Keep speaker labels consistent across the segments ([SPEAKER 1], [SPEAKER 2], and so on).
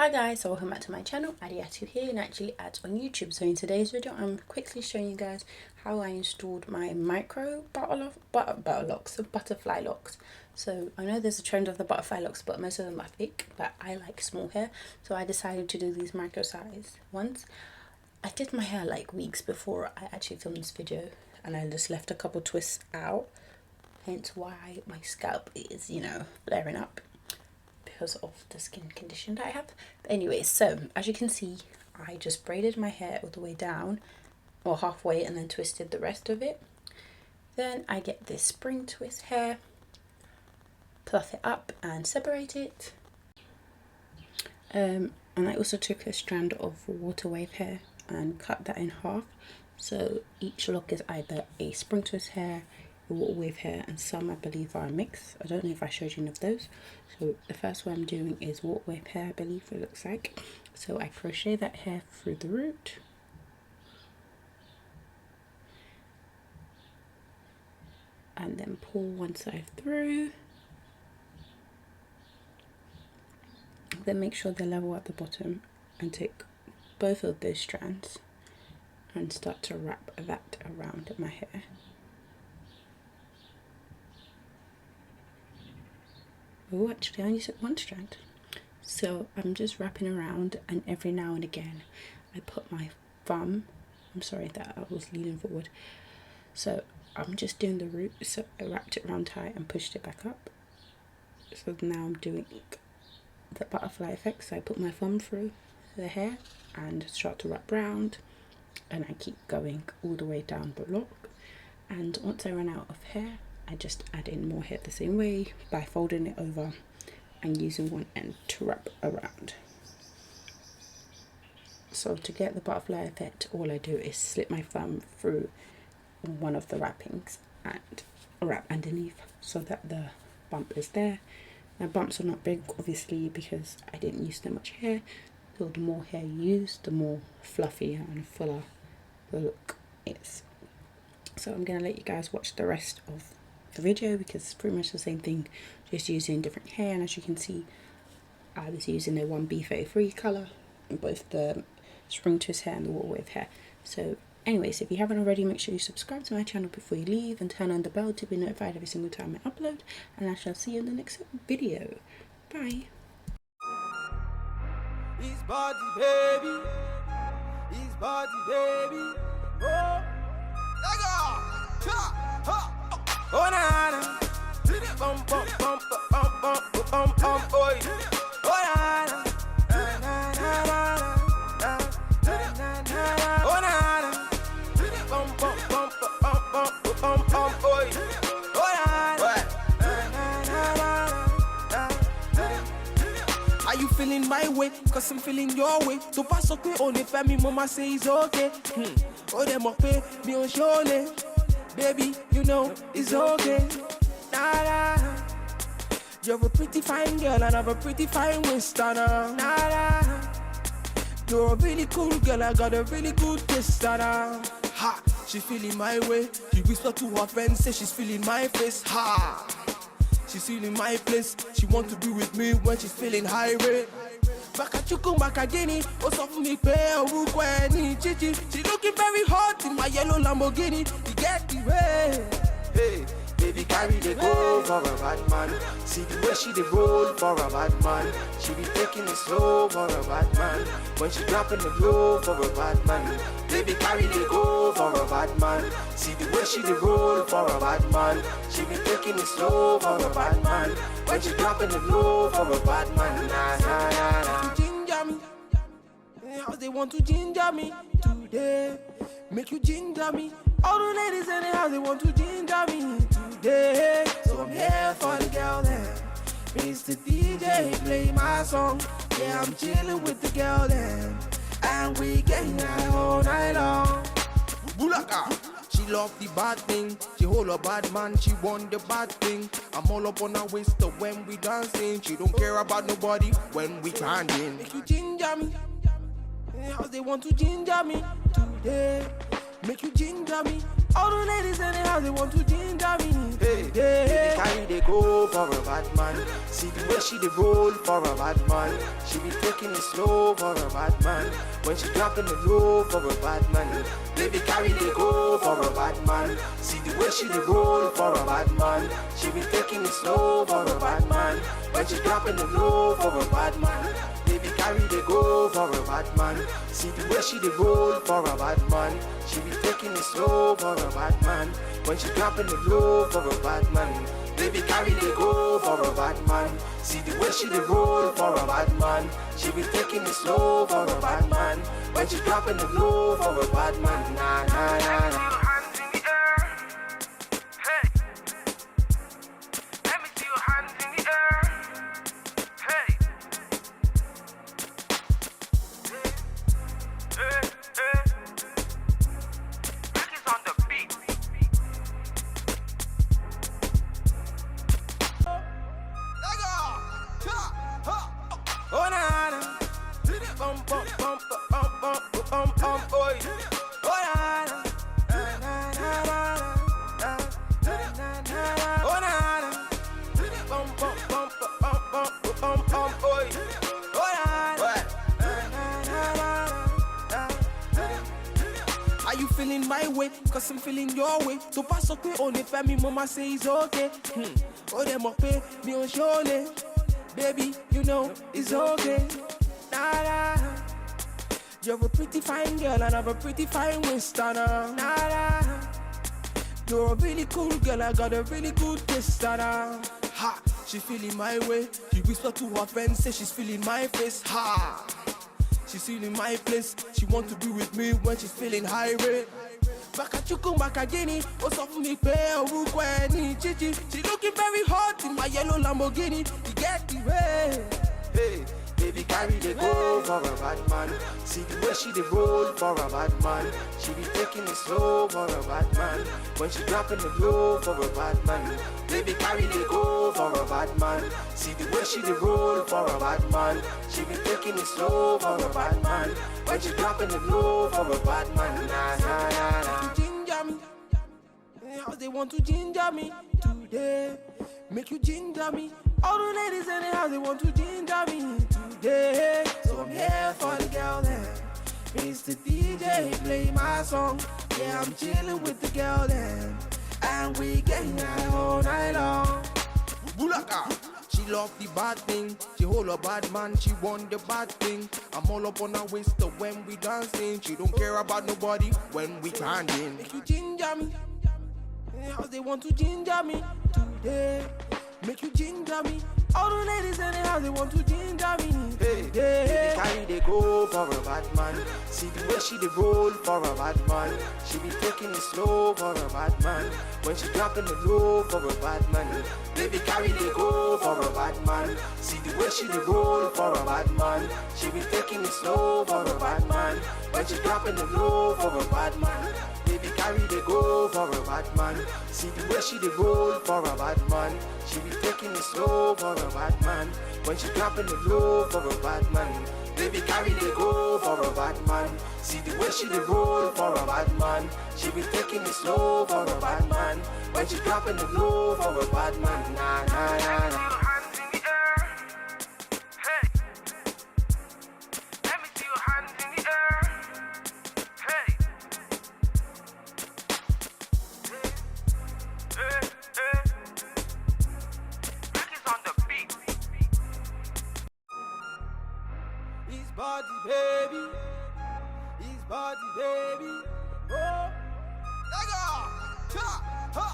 [SPEAKER 1] Hi guys, so welcome back to my channel, Adiatu here, Naturallyads on YouTube. So in today's video, I'm quickly showing you guys how I installed my micro butterfly locks. So I know there's a trend of the butterfly locks, but most of them are thick, but I like small hair. So I decided to do these micro size ones. I did my hair like weeks before I actually filmed this video, and I just left a couple twists out, hence why my scalp is, you know, flaring up because of the skin condition that I have. But anyway, so as you can see, I just braided my hair all the way down, or halfway, and then twisted the rest of it. Then I get this spring twist hair, pluck it up and separate it. And I also took a strand of water wave hair and cut that in half. So each lock is either a spring twist hair, a water wave hair, and some I believe are a mix. I don't know if I showed you any of those. So the first one I'm doing is water wave hair, I believe it looks like. So I crochet that hair through the root, and then pull one side through. Then make sure they're level at the bottom, and take both of those strands and start to wrap that around my hair. Oh, actually I only took one strand. So I'm just wrapping around, and every now and again I put my thumb, I'm sorry that I was leaning forward. So I'm just doing the root, so I wrapped it around tight and pushed it back up. So now I'm doing the butterfly effect. So I put my thumb through the hair and start to wrap round, and I keep going all the way down the lock. And once I run out of hair, I just add in more hair the same way by folding it over and using one end to wrap around. So to get the butterfly effect, all I do is slip my thumb through one of the wrappings and wrap underneath so that the bump is there. Now bumps are not big, obviously, because I didn't use that much hair. So the more hair you use, the more fluffier and fuller the look is. So I'm going to let you guys watch the rest of the video, because it's pretty much the same thing, just using different hair. And as you can see, I was using a 1B33 colour in both the spring twist hair and the water wave hair. So anyways, if you haven't already, make sure you subscribe to my channel before you leave and turn on the bell to be notified every single time I upload, and I shall see you in the next video. Bye.
[SPEAKER 2] His body baby, his body baby, oh, oh na na, bum bum bum bum bum bum bum, boy, oh na na, na na na na, oh na na, bum bum bum bum bum bum bum, boy, oh na na. Are you feeling my way? Cause I'm feeling your way. So pass up on it, family, mama say it's okay. Oh, them up me on surely. Baby, you know it's okay. Nah, nah. You're a pretty fine girl and I'm a pretty fine westerner. Nah, nah. You're a really cool girl, I got a really good taste. Nah. Ha, she feeling my way. She whisper to her friends, say she's feeling my face. Ha, she's feeling my place. She want to be with me when she's feeling high rate. Bakachukum bakagini, what's up me pay Urukweni chichi. She looking very hot in my yellow Lamborghini. You get the way. Hey, baby carry the go for a bad man. See the way she the roll for a bad man. She be taking it slow for a bad man. When she dropping the low for a bad man. Baby carry the go for a bad man. See the way she the roll for a bad man. She be taking it slow for a bad man. When she dropping the low for a bad man. Nah, nah, nah, nah. Ginger me, how they want to ginger me today? Make you ginger me. All the ladies in the house, they want to ginger me today. So I'm here for the girl then. Mr. DJ, play my song. Yeah, I'm chilling with the girl then. And we getting high all night long. Bulaka. She love the bad thing. She hold a bad man. She want the bad thing. I'm all up on her waist when we dancing. She don't care about nobody when we grinding. Make you ginger me. How they want to ginger me today? Make you ginger me. All the ladies in the house, they want to ginger me. Hey, hey, baby, carry they go for a bad man. See the way she they roll for a bad man. She be taking it slow for a bad man. When she dropping the low for a bad man. Baby carry they go for a bad man. See the way she they roll for a bad man. She be taking it slow for a bad man. When she dropping the low for a bad man. Baby carry they go for a bad man. See the way she they roll for a bad man. She be taking it slow for a bad man. When she dropping the low for a bad man. Baby carry they go for a bad man. See the way she they roll for a bad man. She be taking it slow for a bad man. When she dropping the low for a bad man. Nah, nah, nah, nah. Cause I'm feeling your way. So pass up on it, family, mama say it's okay. Oh, them up pay me on surely. Baby, you know it's okay. Nah, nah. You're a pretty fine girl and I'm a pretty fine Winston. Nah. You're a really cool girl, I got a really good taste. Ha, she feeling my way. She whisper to her friends, say she's feeling my face. Ha, she's feeling my place. She want to be with me when she's feeling high rate. Bakachuku Makagini, what's up for me, pay or Chichi. She looking very hot in my yellow Lamborghini. You get the way. Hey, baby, carry the go for a bad man. See the way she they roll for a bad man. She be taking it slow for a bad man. When she dropping the low for a bad man. Baby, carry the go for a bad man. See the way she they roll for a bad man. She be taking it slow for a bad man. When she dropping the low for a bad man. Nah, nah, nah, nah. Ginger me. How they want to ginger me today. Make you ginger me. All the ladies in the house, they want to ginger me today. So I'm here for the girl then. Mr. DJ, play my song. Yeah, I'm chilling with the girl then. And we getting high all night long. Bulaka. She love the bad thing. She hold a bad man. She want the bad thing. I'm all up on her waist when we dancing. She don't care about nobody when we grinding. Make you ginger me. How they want to ginger me today. Make you ginger me. All the ladies in the house, they want to ginger me. Hey, baby, carry they go for a bad man. See the way she they roll for a bad man. She be taking it slow for a bad man. When she dropping the low for a bad man. Baby, carry they go for a bad man. See the way she they roll for a bad man. She be taking it slow for a bad man. When she dropping the low for a bad man. Baby, carry they go for a bad man. See the way she they roll for a bad man. She be taking it slow for a bad man. When she dropping the low for a bad man. Baby, carry they go for a bad man. See the way she they roll for a bad man. She be taking it slow for a bad man. When she dropping the low for a bad man. Nah, nah, nah, nah. Body baby, his body baby. Oh, Lego, cha, ha,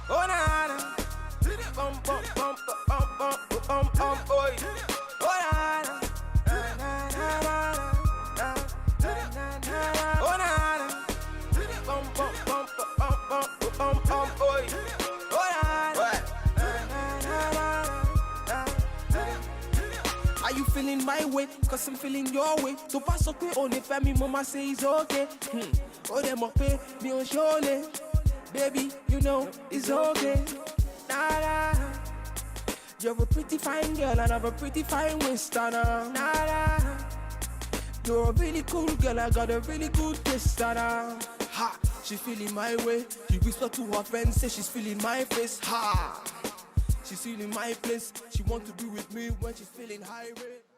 [SPEAKER 2] oh na na, bum bum bum bum bum bum bum, oi, oh na na, na na na na, oh na na, bum bum bum bum bum bum bum, oi, oh na na. Are you feeling my way? Cause I'm feeling your way. So pass up on it, family, mama say it's okay. Oh, them up pay me on surely. Baby, you know it's okay. Nah. You're a pretty fine girl and I'm a pretty fine Winston. Nah. You're a really cool girl, I got a really good taste. Ha, she feeling my way. She whisper to her friends, say she's feeling my face. Ha, seen in my place. She want to be with me when she's feeling high rate.